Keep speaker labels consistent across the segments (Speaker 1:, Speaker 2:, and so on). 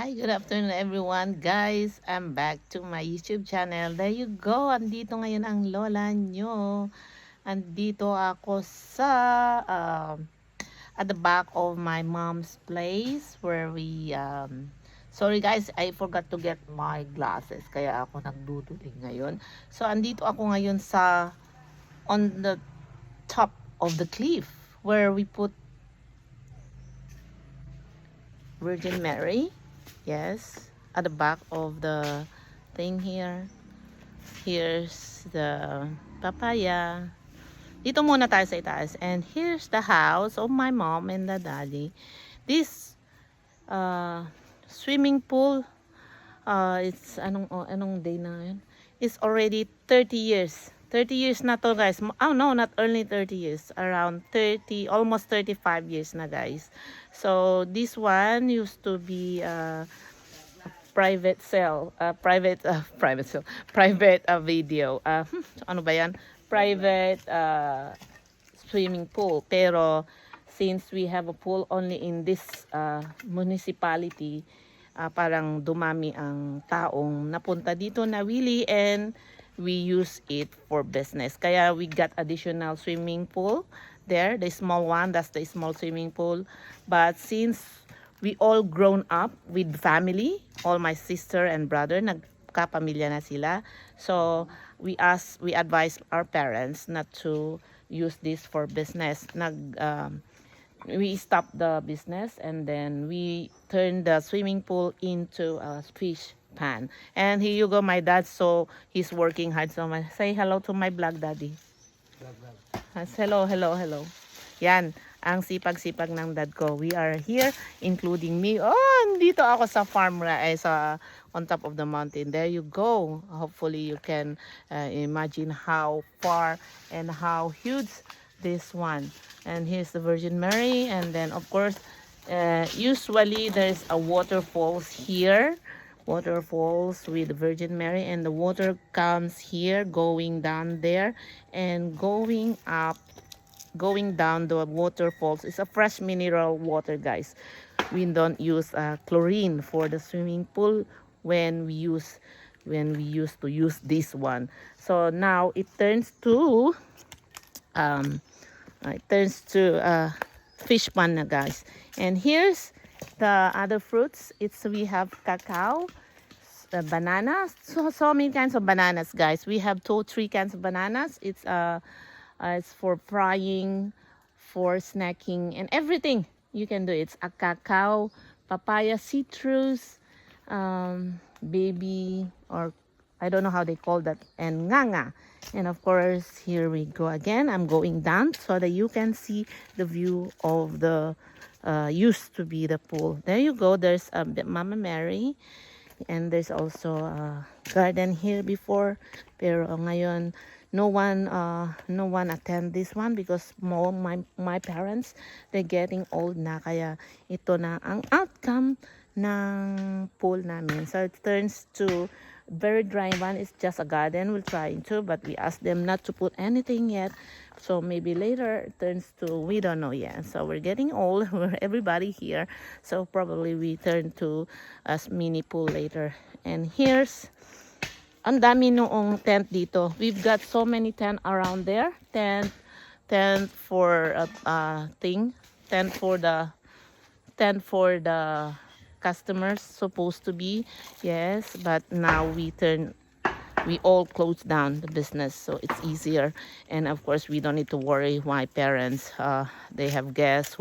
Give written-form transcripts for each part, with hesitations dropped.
Speaker 1: Hi, good afternoon everyone. Guys, I'm back to my YouTube channel. There you go. Andito ngayon ang lola nyo. Andito ako sa at the back of my mom's place where we sorry guys, I forgot to get my glasses. Kaya ako nagduduling ngayon. So andito ako ngayon sa on the top of the cliff where we put Virgin Mary. Yes, at the back of the thing here. Here's the papaya. Dito muna tayo sa itaas. And here's the house of my mom and the daddy. This swimming pool, it's anong day na yun? It's already 30 years. 30 years na to guys. Oh no, not only 30 years. Around 30, almost 35 years na guys. So this one used to be private cell, private video. Ano ba yan? Private swimming pool. Pero since we have a pool only in this municipality, parang dumami ang taong napunta dito na Willie, and we use it for business. Kaya we got additional swimming pool there, the small one, that's the small swimming pool. But since we all grown up with family, all my sister and brother, nagkapamilya na sila. So, we advise our parents not to use this for business. We stopped the business and then we turned the swimming pool into a fish pan. And here you go, my dad. So, he's working hard so much. Say hello to my vlog, daddy. Hello, hello, hello. Yan, ang sipag-sipag ng dad ko. We are here, including me. Oh, dito ako sa farm, on top of the mountain. There you go. Hopefully, you can imagine how far and how huge this one. And here's the Virgin Mary. And then, of course, usually there's a waterfalls here. Waterfalls with the Virgin Mary, and the water comes here, going down there, and going up, going down the waterfalls. It's a fresh mineral water, guys. We don't use chlorine for the swimming pool when we used to use this one. So now it turns to fish pan na, guys. And here's the other fruits. We have cacao, bananas, so many kinds of bananas, guys. We have 3 kinds of bananas. It's for frying, for snacking, and everything you can do. It's a cacao, papaya, citrus, baby, or I don't know how they call that, and nganga. And of course, here we go again. I'm going down so that you can see the view of the used to be the pool. There you go. There's Mama Mary, and there's also a garden here before. Pero ngayon, no one attend this one because my parents, they're getting old na, kaya ito na ang outcome ng pool namin. So it turns to very dry one. It's just a garden. We're trying to, but we asked them not to put anything yet. So maybe later it turns to, we don't know yet. So we're getting old. We're everybody here. So probably we turn to a mini pool later. And here's, ang dami noong tent dito. We've got so many tent around there. Tent for tent for the customers supposed to be. Yes, but now we all close down the business, so it's easier. And of course, we don't need to worry. My parents, they have guests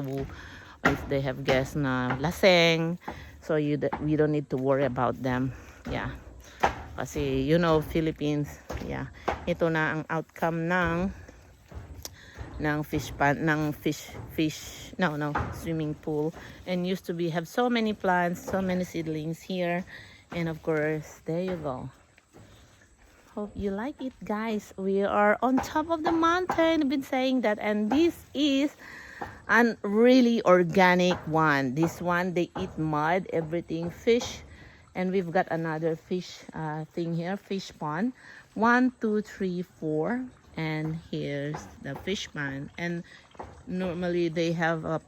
Speaker 1: if they have guests na laseng, so we don't need to worry about them. Yeah. Kasi, Philippines, yeah. Ito na ang outcome ng swimming pool. And used to have so many plants, so many seedlings here. And of course, there you go. Hope you like it, guys. We are on top of the mountain. I've been saying that. And this is a really organic one. This one, they eat mud, everything, fish. And we've got another fish thing here, fish pond. 1, 2, 3, 4. And here's the fish pond. And normally they have a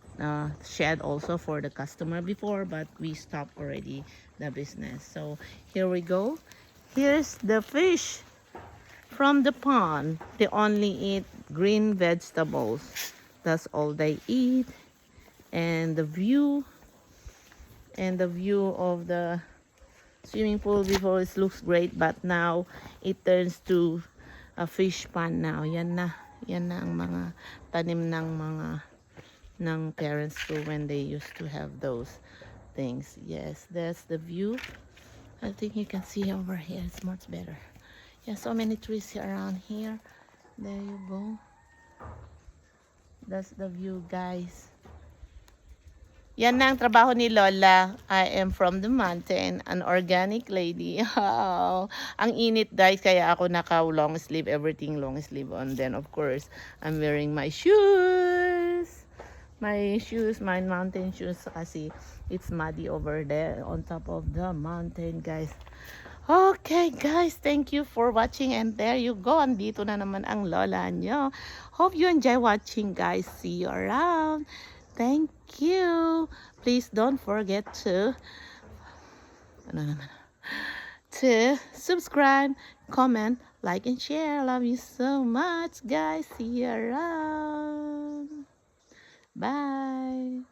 Speaker 1: shed also for the customer before, but we stopped already the business. So here we go. Here's the fish from the pond. They only eat green vegetables. That's all they eat. And the view of the swimming pool before, it looks great, but now it turns to a fish pond now. Yan na ang mga tanim ng parents too when they used to have those things. Yes, that's the view. I think you can see over here. It's much better. Yeah, so many trees around here. There you go. That's the view, guys. Yan na ang trabaho ni Lola. I am from the mountain, an organic lady. Oh, ang init, guys, kaya ako naka long sleeve, everything long sleeve on. Then of course, I'm wearing my shoes. My mountain shoes, kasi it's muddy over there on top of the mountain, guys. Okay, guys, thank you for watching, and there you go. Andito na naman ang Lola nyo. Hope you enjoy watching, guys. See you around. Thank you. Please don't forget to subscribe, comment, like, and share. Love you so much, guys. See you around. Bye.